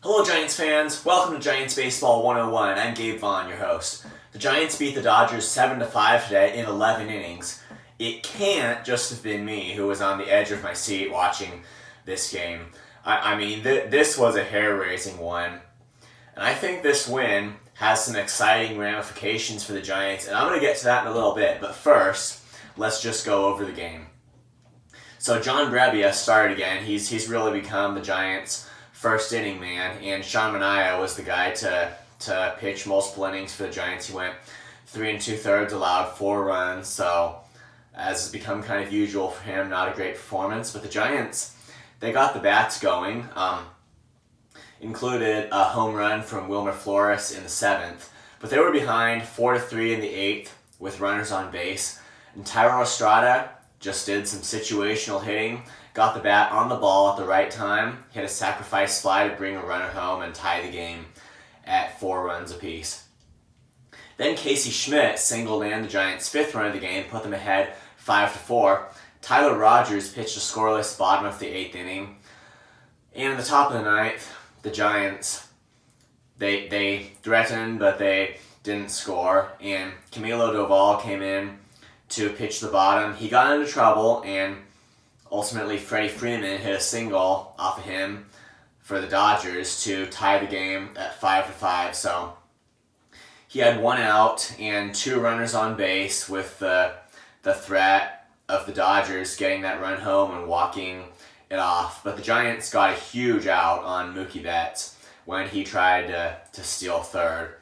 Hello Giants fans, welcome to Giants Baseball 101. I'm Gabe Vaughn, your host. The Giants beat the Dodgers 7-5 today in 11 innings. It can't just have been me who was on the edge of my seat watching this game. This was a hair-raising one. And I think this win has some exciting ramifications for the Giants, and I'm going to get to that in a little bit. But first, let's just go over the game. So John Brebbia started again. He's really become the Giants' first inning man, and Sean Manaea was the guy to pitch multiple innings for the Giants. He went 3 2/3, allowed 4 runs, so as has become kind of usual for him, not a great performance. But the Giants, they got the bats going. Included a home run from Wilmer Flores in the 7th, but they were behind 4-3 in the 8th with runners on base, and Thairo Estrada just did some situational hitting, got the bat on the ball at the right time, hit a sacrifice fly to bring a runner home and tie the game at 4 runs apiece. Then Casey Schmidt singled in the Giants' 5th run of the game, put them ahead 5-4. Tyler Rogers pitched a scoreless bottom of the 8th inning. And at the top of the 9th, the Giants, they threatened, but they didn't score. And Camilo Doval came in to pitch the bottom. He got into trouble, and ultimately Freddie Freeman hit a single off of him for the Dodgers to tie the game at 5-5. So he had 1 out and 2 runners on base with the threat of the Dodgers getting that run home and walking it off. But the Giants got a huge out on Mookie Betts when he tried to steal third.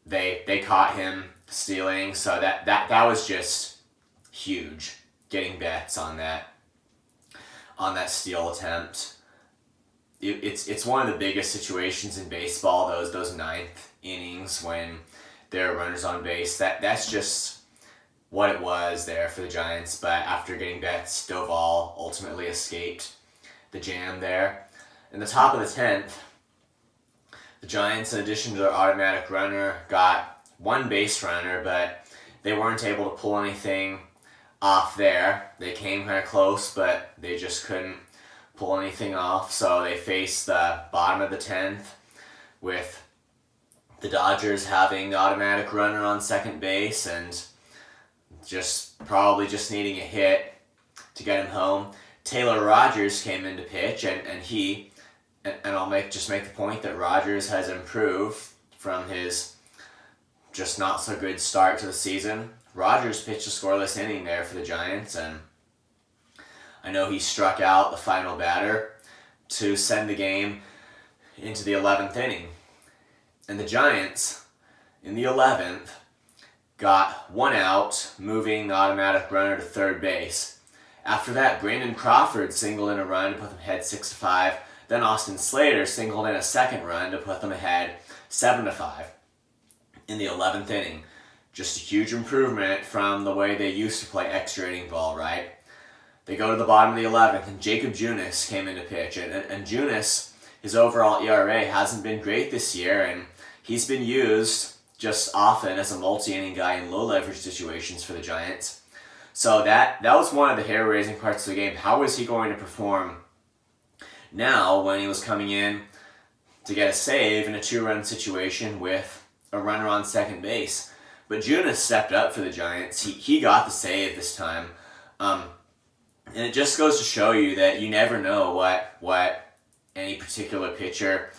They caught him stealing, so that was just huge, getting Betts on that steal attempt. It's one of the biggest situations in baseball, those 9th innings when there are runners on base. That's just what it was there for the Giants. But after getting Betts, Doval ultimately escaped the jam there. In the top of the 10th, the Giants, in addition to their automatic runner, got 1 base runner, but they weren't able to pull anything off there. They came kind of close, but they just couldn't pull anything off. So they faced the bottom of the 10th with the Dodgers having the automatic runner on second base and probably just needing a hit to get him home. Taylor Rogers came in to pitch, and I'll make the point that Rogers has improved from his just not so good start to the season. Rogers pitched a scoreless inning there for the Giants, and I know he struck out the final batter to send the game into the 11th inning. And the Giants, in the 11th, got 1 out, moving the automatic runner to third base. After that, Brandon Crawford singled in a run to put them ahead 6-5. Then Austin Slater singled in a second run to put them ahead 7-5 in the 11th inning. Just a huge improvement from the way they used to play extra inning ball, right? They go to the bottom of the 11th, and Jacob Junis came in to pitch. And Junis, his overall ERA hasn't been great this year, and he's been used just often as a multi-inning guy in low-leverage situations for the Giants. So that was one of the hair-raising parts of the game. How was he going to perform now when he was coming in to get a save in a 2-run situation with a runner on second base? But Junis stepped up for the Giants. He got the save this time. And it just goes to show you that you never know what any particular pitcher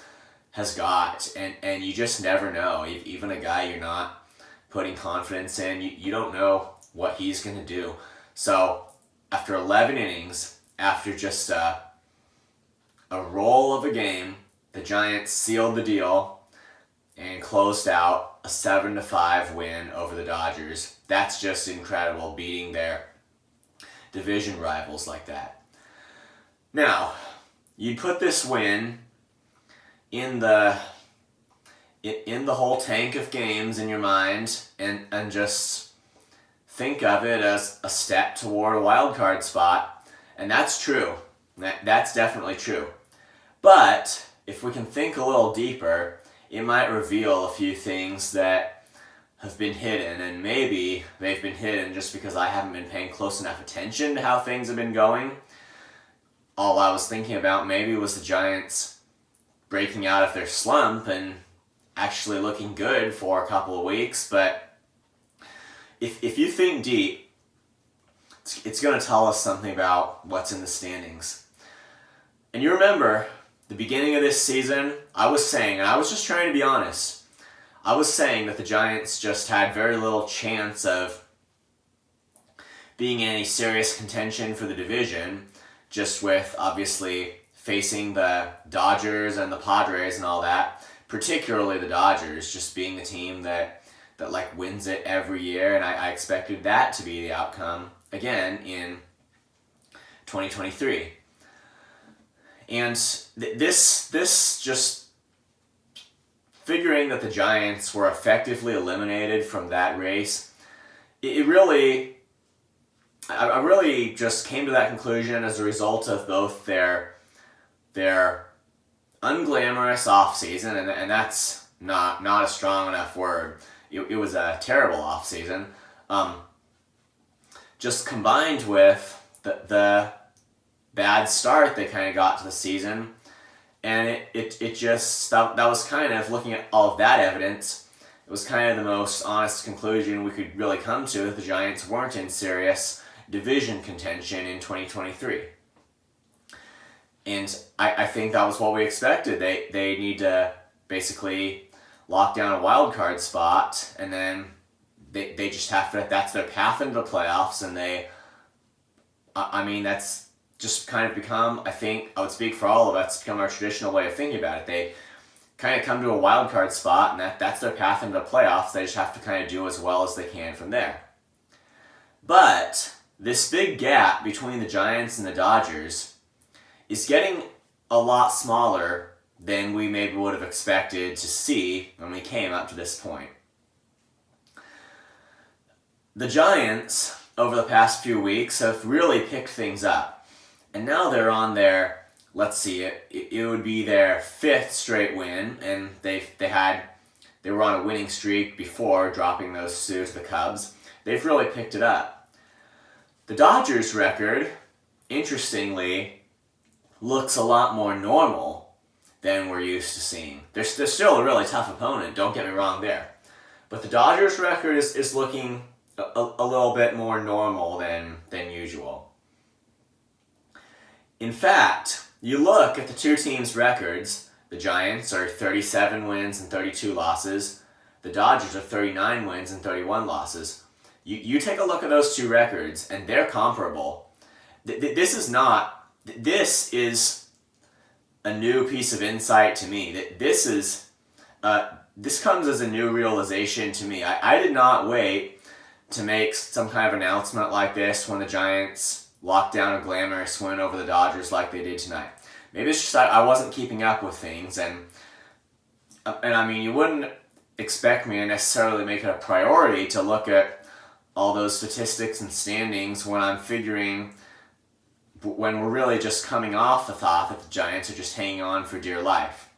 has got. And you just never know. Even a guy you're not putting confidence in, you don't know what he's going to do. So after 11 innings, after just a roll of a game, the Giants sealed the deal and closed out a 7-5 win over the Dodgers. That's just incredible, beating their division rivals like that. Now, you put this win in the whole tank of games in your mind and just think of it as a step toward a wild card spot, and that's true. That's definitely true. But if we can think a little deeper, it might reveal a few things that have been hidden, and maybe they've been hidden just because I haven't been paying close enough attention to how things have been going. All I was thinking about maybe was the Giants breaking out of their slump and actually looking good for a couple of weeks. But if you think deep, it's going to tell us something about what's in the standings. And you remember, the beginning of this season, I was saying, and I was just trying to be honest, I was saying that the Giants just had very little chance of being in any serious contention for the division, just with obviously facing the Dodgers and the Padres and all that, particularly the Dodgers just being the team that like wins it every year, and I expected that to be the outcome again in 2023. And this just figuring that the Giants were effectively eliminated from that race, I really just came to that conclusion as a result of both their unglamorous offseason, and that's not a strong enough word. It was a terrible offseason, just combined with the bad start they kind of got to the season, and it just, that was kind of, looking at all of that evidence, it was kind of the most honest conclusion we could really come to, that the Giants weren't in serious division contention in 2023. And I think that was what we expected. They need to basically lock down a wild card spot, and then they just have to, that's their path into the playoffs, and that's just kind of become, I think, I would speak for all of us, become our traditional way of thinking about it. They kind of come to a wild card spot, and that's their path into the playoffs. They just have to kind of do as well as they can from there. But this big gap between the Giants and the Dodgers is getting a lot smaller than we maybe would have expected to see when we came up to this point. The Giants, over the past few weeks, have really picked things up. And now they're on their, let's see, it would be their 5th straight win, and they were on a winning streak before dropping those two to the Cubs. They've really picked it up. The Dodgers' record, interestingly, looks a lot more normal than we're used to seeing. They're still a really tough opponent, don't get me wrong there. But the Dodgers' record is looking a little bit more normal than usual. In fact, you look at the two teams' records, the Giants are 37 wins and 32 losses, the Dodgers are 39 wins and 31 losses. You take a look at those two records, and they're comparable. This is a new piece of insight to me. This comes as a new realization to me. I did not wait to make some kind of announcement like this when the Giants locked down a glamorous win over the Dodgers like they did tonight. Maybe it's just I wasn't keeping up with things, and I mean, you wouldn't expect me to necessarily make it a priority to look at all those statistics and standings when we're really just coming off the thought that the Giants are just hanging on for dear life.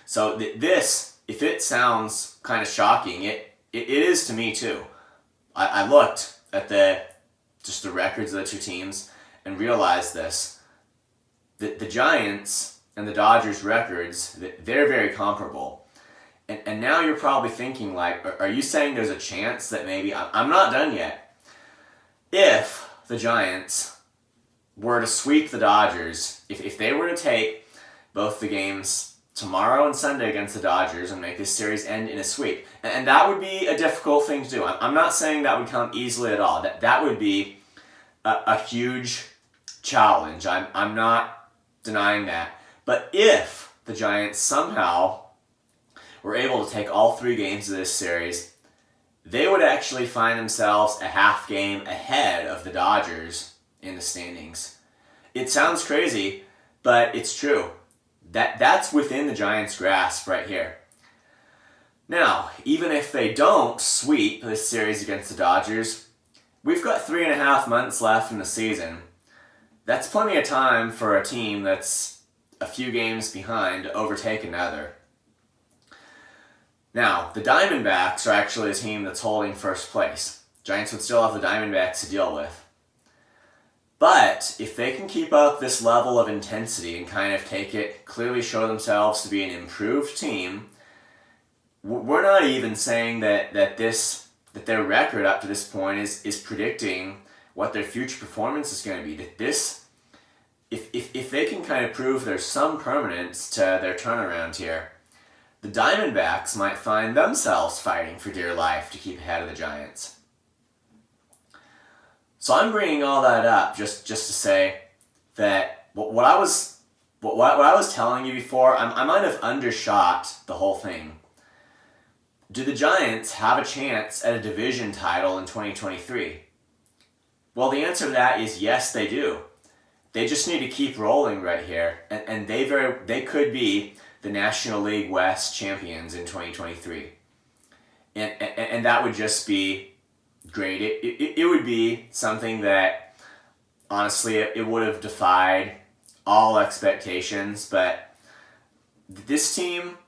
So this, if it sounds kind of shocking, it is to me too. I looked at the records of the two teams and realized this. The Giants and the Dodgers records, they're very comparable. And now you're probably thinking, like, are you saying there's a chance that maybe, I'm not done yet. If the Giants were to sweep the Dodgers, if they were to take both the games tomorrow and Sunday against the Dodgers and make this series end in a sweep, and that would be a difficult thing to do. I'm not saying that would come easily at all. That would be a huge challenge. I'm not denying that. But if the Giants somehow were able to take all 3 games of this series, they would actually find themselves a half game ahead of the Dodgers in the standings. It sounds crazy, but it's true. That's within the Giants' grasp right here. Now, even if they don't sweep this series against the Dodgers, we've got 3.5 months left in the season. That's plenty of time for a team that's a few games behind to overtake another. Now, the Diamondbacks are actually a team that's holding first place. Giants would still have the Diamondbacks to deal with. But if they can keep up this level of intensity and kind of clearly show themselves to be an improved team, we're not even saying that their record up to this point is predicting what their future performance is going to be. That if they can kind of prove there's some permanence to their turnaround here, the Diamondbacks might find themselves fighting for dear life to keep ahead of the Giants. So I'm bringing all that up just to say that what I was telling you before, I might have undershot the whole thing. Do the Giants have a chance at a division title in 2023? Well, the answer to that is yes, they do. They just need to keep rolling right here, and they could be the National League West champions in 2023. And that would just be great. It would be something that, honestly, it would have defied all expectations, but this team,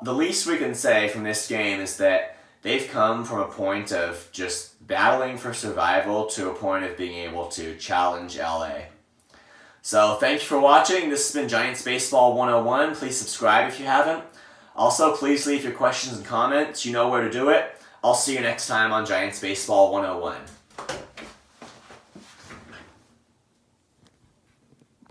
the least we can say from this game is that they've come from a point of just battling for survival to a point of being able to challenge LA. So thank you for watching. This has been Giants Baseball 101. Please subscribe if you haven't. Also, please leave your questions and comments. You know where to do it. I'll see you next time on Giants Baseball 101.